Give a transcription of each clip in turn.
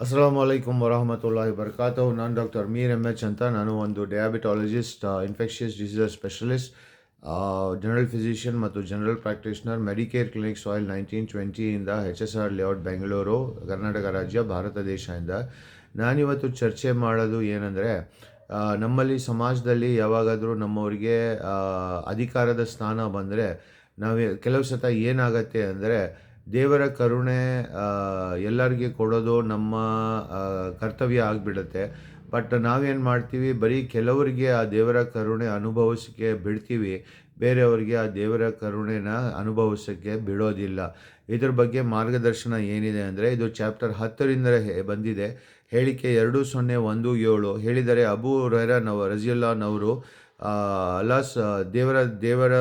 ಅಸ್ಸಲಾಮು ಅಲೈಕುಮ್ ವರಹಮತುಲ್ಲಾಹಿ ಬರ್ಕಾತಹು. ನಾನು doctor Mir M H ಅಂತ. ನಾನು ಒಂದು diabetologist, infectious diseases specialist, general physician ಮತ್ತು ಜನರಲ್ ಪ್ರಾಕ್ಟೀಷನರ್, ಮೆಡಿಕೇರ್ ಕ್ಲಿನಿಕ್ ಸಾಯಿಲ್ 1920 HSR ಲೇಔಟ್, ಬೆಂಗಳೂರು, ಕರ್ನಾಟಕ ರಾಜ್ಯ, ಭಾರತ ದೇಶದಿಂದ. ನಾನಿವತ್ತು ಚರ್ಚೆ ಮಾಡೋದು ಏನಂದರೆ, ನಮ್ಮಲ್ಲಿ ಸಮಾಜದಲ್ಲಿ ಯಾವಾಗಾದರೂ ನಮ್ಮವರಿಗೆ ಅಧಿಕಾರದ ಸ್ಥಾನ ಬಂದರೆ ಕೆಲವು ಸತ ಏನಾಗತ್ತೆ ಅಂದರೆ, ದೇವರ ಕರುಣೆ ಎಲ್ಲರಿಗೆ ಕೊಡೋದು ನಮ್ಮ ಕರ್ತವ್ಯ ಆಗಿಬಿಡುತ್ತೆ. ಬಟ್ ನಾವೇನು ಮಾಡ್ತೀವಿ, ಬರೀ ಕೆಲವರಿಗೆ ಆ ದೇವರ ಕರುಣೆ ಅನುಭವಿಸೋಕ್ಕೆ ಬಿಡ್ತೀವಿ, ಬೇರೆಯವರಿಗೆ ಆ ದೇವರ ಕರುಣೆನ ಅನುಭವಿಸೋಕ್ಕೆ ಬಿಡೋದಿಲ್ಲ. ಇದ್ರ ಬಗ್ಗೆ ಮಾರ್ಗದರ್ಶನ ಏನಿದೆ ಅಂದರೆ, ಇದು ಚಾಪ್ಟರ್ 10ರಿಂದ ಬಂದಿದೆ. ಹೇಳಿಕೆ 2017 ಹೇಳಿದರೆ, ಅಬೂ ಹುರೈರಾ ರಜಿಯಲ್ಲಾಹು ಅಲ್ಲಾಹ್ ದೇವರ ದೇವರ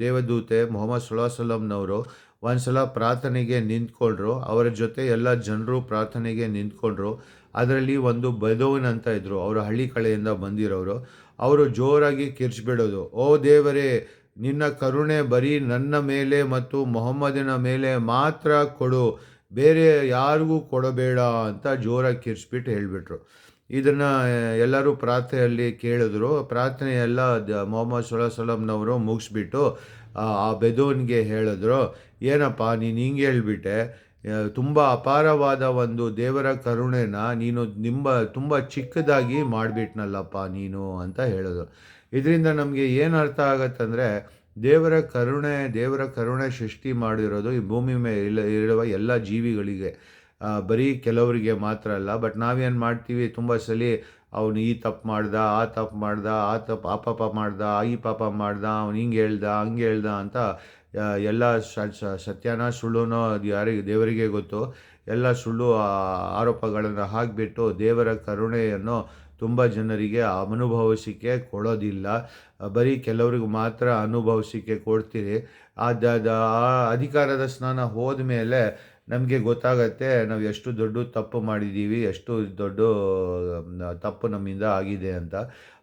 ದೇವದೂತೆ ಮೊಹಮ್ಮದ್ ಸಲ್ಲಲ್ಲಾಹು ಅಲೈಹಿ ವಸಲ್ಲಂನವರು ಒಂದು ಸಲ ಪ್ರಾರ್ಥನೆಗೆ ನಿಂತ್ಕೊಂಡ್ರು. ಅವರ ಜೊತೆ ಎಲ್ಲ ಜನರು ಪ್ರಾರ್ಥನೆಗೆ ನಿಂತ್ಕೊಂಡ್ರು. ಅದರಲ್ಲಿ ಒಂದು ಬದೌನ್ ಅಂತ ಇದ್ದರು, ಅವರು ಹಳ್ಳಿ ಕಡೆಯಿಂದ ಬಂದಿರೋರು. ಅವರು ಜೋರಾಗಿ ಕಿರ್ಚ್ಬಿಡೋದು, ಓ ದೇವರೇ, ನಿನ್ನ ಕರುಣೆ ಬರೀ ನನ್ನ ಮೇಲೆ ಮತ್ತು ಮೊಹಮ್ಮದನ ಮೇಲೆ ಮಾತ್ರ ಕೊಡು, ಬೇರೆ ಯಾರಿಗೂ ಕೊಡಬೇಡ ಅಂತ ಜೋರಾಗಿ ಕಿರ್ಚ್ಬಿಟ್ಟು ಹೇಳಿಬಿಟ್ರು. ಇದನ್ನು ಎಲ್ಲರೂ ಪ್ರಾರ್ಥನೆಯಲ್ಲಿ ಕೇಳಿದ್ರು. ಪ್ರಾರ್ಥನೆ ಎಲ್ಲ ಮೊಹಮ್ಮದ್ ಸಲ್ಲಲ್ಲಾಹು ಅಲೈಹಿ ವಸಲ್ಲಂನವರು ಮುಗಿಸ್ಬಿಟ್ಟು ಆ ಬೆದೋನ್ಗೆ ಹೇಳಿದ್ರು, ಏನಪ್ಪ ನೀನು ಹಿಂಗೆ ಹೇಳ್ಬಿಟ್ಟೆ, ತುಂಬ ಅಪಾರವಾದ ಒಂದು ದೇವರ ಕರುಣೆನ ನೀನು ತುಂಬ ಚಿಕ್ಕದಾಗಿ ಮಾಡಿಬಿಟ್ನಲ್ಲಪ್ಪ ನೀನು ಅಂತ ಹೇಳಿದ್ರು. ಇದರಿಂದ ನಮಗೆ ಏನು ಅರ್ಥ ಆಗತ್ತಂದರೆ, ದೇವರ ಕರುಣೆ ಸೃಷ್ಟಿ ಮಾಡಿರೋದು ಈ ಭೂಮಿ ಮೇಲೆ ಇರುವ ಎಲ್ಲ ಜೀವಿಗಳಿಗೆ, ಬರೀ ಕೆಲವರಿಗೆ ಮಾತ್ರ ಅಲ್ಲ. ಬಟ್ ನಾವೇನು ಮಾಡ್ತೀವಿ, ತುಂಬ ಸಲ ಅವನು ಈ ತಪ್ಪು ಮಾಡ್ದ, ಆ ತಪ್ಪು ಮಾಡ್ದ, ಆ ಪಾಪ ಮಾಡ್ದ, ಈ ಪಾಪ ಮಾಡ್ದ, ಅವ್ನು ಹಿಂಗೆ ಹೇಳ್ದ, ಹಂಗೆ ಹೇಳ್ದ ಅಂತ ಎಲ್ಲ ಸತ್ಯನೋ ಸುಳ್ಳುನೋ ಅದು ಯಾರಿಗೆ, ದೇವರಿಗೆ ಗೊತ್ತು. ಎಲ್ಲ ಸುಳ್ಳು ಆರೋಪಗಳನ್ನು ಹಾಕಿಬಿಟ್ಟು ದೇವರ ಕರುಣೆಯನ್ನು ತುಂಬ ಜನರಿಗೆ ಅನುಭವಿಸಿಕೆ ಕೊಡೋದಿಲ್ಲ, ಬರೀ ಕೆಲವ್ರಿಗೆ ಮಾತ್ರ ಅನುಭವಿಸಿಕೆ ಕೊಡ್ತೀರಿ. ಆ ಅಧಿಕಾರದ ಸ್ನಾನ ಹೋದ ಮೇಲೆ ನಮಗೆ ಗೊತ್ತಾಗತ್ತೆ ನಾವು ಎಷ್ಟು ದೊಡ್ಡ ತಪ್ಪು ಮಾಡಿದ್ದೀವಿ, ಎಷ್ಟು ದೊಡ್ಡ ತಪ್ಪು ನಮ್ಮಿಂದ ಆಗಿದೆ ಅಂತ.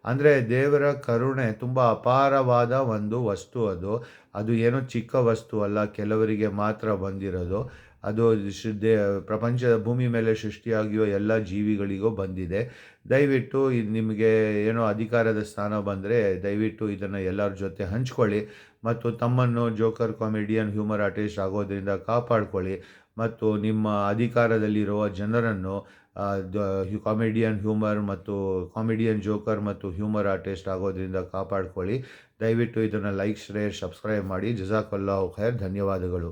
ಅಂದರೆ ದೇವರ ಕರುಣೆ ತುಂಬ ಅಪಾರವಾದ ಒಂದು ವಸ್ತು. ಅದು ಏನೋ ಚಿಕ್ಕ ವಸ್ತು ಅಲ್ಲ, ಕೆಲವರಿಗೆ ಮಾತ್ರ ಬಂದಿರೋದು. ಅದು ಪ್ರಪಂಚದ ಭೂಮಿ ಮೇಲೆ ಸೃಷ್ಟಿಯಾಗಿರೋ ಎಲ್ಲ ಜೀವಿಗಳಿಗೂ ಬಂದಿದೆ. ದಯವಿಟ್ಟು ಇದು ನಿಮಗೆ ಏನೋ ಅಧಿಕಾರದ ಸ್ಥಾನ ಬಂದರೆ ದಯವಿಟ್ಟು ಇದನ್ನು ಎಲ್ಲರ ಜೊತೆ ಹಂಚ್ಕೊಳ್ಳಿ ಮತ್ತು ತಮ್ಮನ್ನು ಜೋಕರ್, ಕಾಮಿಡಿಯನ್, ಹ್ಯೂಮರ್ ಆರ್ಟಿಸ್ಟ್ ಆಗೋದರಿಂದ ಕಾಪಾಡ್ಕೊಳ್ಳಿ. ಮತ್ತು ನಿಮ್ಮ ಅಧಿಕಾರದಲ್ಲಿರುವ ಜನರನ್ನು ಕಾಮಿಡಿಯನ್, ಹ್ಯೂಮರ್ ಮತ್ತು ಕಾಮಿಡಿಯನ್, ಜೋಕರ್ ಮತ್ತು ಹ್ಯೂಮರ್ ಆರ್ಟಿಸ್ಟ್ ಆಗೋದ್ರಿಂದ ಕಾಪಾಡ್ಕೊಳ್ಳಿ. ದಯವಿಟ್ಟು ಇದನ್ನು ಲೈಕ್, ಶೇರ್, ಸಬ್ಸ್ಕ್ರೈಬ್ ಮಾಡಿ. ಜಜಾಕಲ್ಲಾಹು ಖೈರ್. ಧನ್ಯವಾದಗಳು.